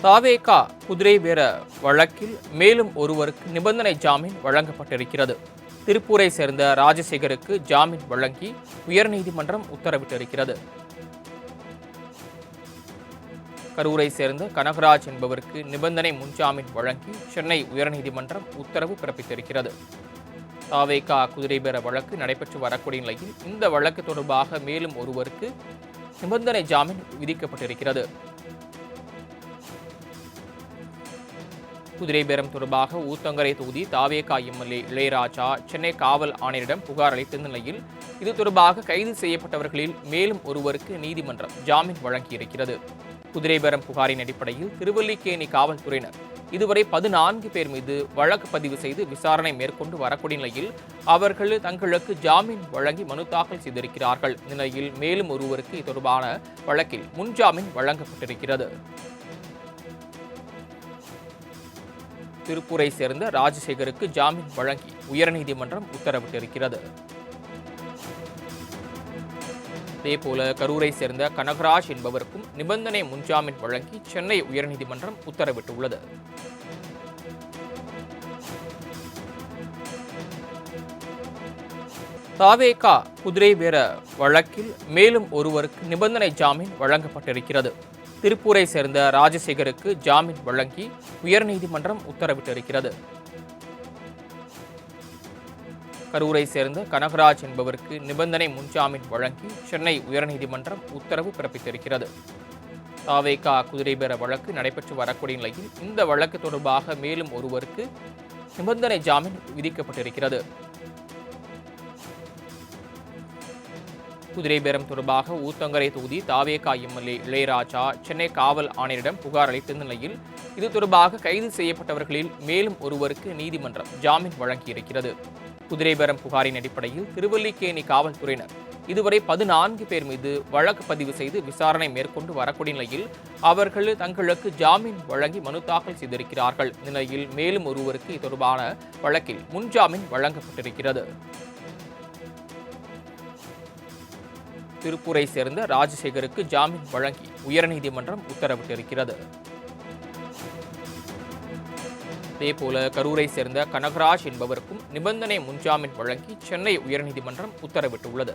தாவேகா குதிரை பேர வழக்கில் மேலும் ஒருவருக்கு நிபந்தனை ஜாமீன் வழங்கப்பட்டிருக்கிறது. திருப்பூரை சேர்ந்த ராஜசேகருக்கு ஜாமீன் வழங்கி உயர்நீதிமன்றம் உத்தரவிட்டிருக்கிறது. கரூரை சேர்ந்த கனகராஜ் என்பவருக்கு நிபந்தனை முன்ஜாமீன் வழங்கி சென்னை உயர்நீதிமன்றம் உத்தரவு பிறப்பித்திருக்கிறது. தாவேகா குதிரை பேர வழக்கு நடைபெற்று வரக்கூடிய நிலையில் இந்த வழக்கு தொடர்பாக மேலும் ஒருவருக்கு நிபந்தனை ஜாமீன் விதிக்கப்பட்டிருக்கிறது. குதிரை பேரம் தொடர்பாக ஊத்தங்கரை தொகுதி தாவேகா எம்எல்ஏ இளையராஜா சென்னை காவல் ஆணையரிடம் புகார் அளித்த நிலையில் இது தொடர்பாக கைது செய்யப்பட்டவர்களில் மேலும் ஒருவருக்கு நீதிமன்றம் ஜாமீன் வழங்கியிருக்கிறது. குதிரை பேரம் புகாரின் அடிப்படையில் திருவல்லிக்கேணி காவல்துறையினர் இதுவரை 14 பேர் மீது வழக்கு பதிவு செய்து விசாரணை மேற்கொண்டு வரக்கூடிய நிலையில் அவர்கள் தங்களுக்கு ஜாமீன் வழங்கி மனு தாக்கல் செய்திருக்கிறார்கள். நிலையில் மேலும் ஒருவருக்கு இது தொடர்பான வழக்கில் முன்ஜாமீன் வழங்கப்பட்டிருக்கிறது. திருப்பூரை சேர்ந்த ராஜசேகருக்கு ஜாமீன் வழங்கி உயர்நீதிமன்றம் உத்தரவிட்டிருக்கிறது. அதேபோல கரூரை சேர்ந்த கனகராஜ் என்பவருக்கும் நிபந்தனை முன்ஜாமீன் வழங்கி சென்னை உயர்நீதிமன்றம் உத்தரவிட்டுள்ளது. தாவேகா குதிரை பேர வழக்கில் மேலும் ஒருவருக்கு நிபந்தனை ஜாமீன் வழங்கப்பட்டிருக்கிறது. திருப்பூரை சேர்ந்த ராஜசேகருக்கு ஜாமீன் வழங்கி உயர்நீதிமன்றம் உத்தரவிட்டிருக்கிறது. கரூரை சேர்ந்த கனகராஜ் என்பவருக்கு நிபந்தனை முன்ஜாமீன் வழங்கி சென்னை உயர்நீதிமன்றம் உத்தரவு பிறப்பித்திருக்கிறது. தாவேகா குதிரை பேர வழக்கு நடைபெற்று வரக்கூடிய நிலையில் இந்த வழக்கு தொடர்பாக மேலும் ஒருவருக்கு நிபந்தனை ஜாமீன் விதிக்கப்பட்டிருக்கிறது. குதிரை பேரம் தொடர்பாக ஊத்தங்கரை தொகுதி தாவேகா எம்எல்ஏ இளையராஜா சென்னை காவல் ஆணையரிடம் புகார் அளித்த நிலையில் இது தொடர்பாக கைது செய்யப்பட்டவர்களில் மேலும் ஒருவருக்கு நீதிமன்றம் ஜாமீன் வழங்கியிருக்கிறது. குதிரை பேரம் புகாரின் அடிப்படையில் திருவல்லிக்கேணி காவல்துறையினர் இதுவரை 14 பேர் மீது வழக்கு பதிவு செய்து விசாரணை மேற்கொண்டு வரக்கூடிய நிலையில் அவர்கள் தங்களுக்கு ஜாமீன் வழங்கி மனு தாக்கல் செய்திருக்கிறார்கள். நிலையில் மேலும் ஒருவருக்கு இது தொடர்பான வழக்கில் முன்ஜாமீன் வழங்கப்பட்டிருக்கிறது. திருப்பூரை சேர்ந்த ராஜசேகருக்கு ஜாமீன் வழங்கி உயர்நீதிமன்றம் உத்தரவிட்டிருக்கிறது. அதேபோல கரூரை சேர்ந்த கனகராஜ் என்பவருக்கும் நிபந்தனை முன்ஜாமீன் வழங்கி சென்னை உயர்நீதிமன்றம் உத்தரவிட்டுள்ளது.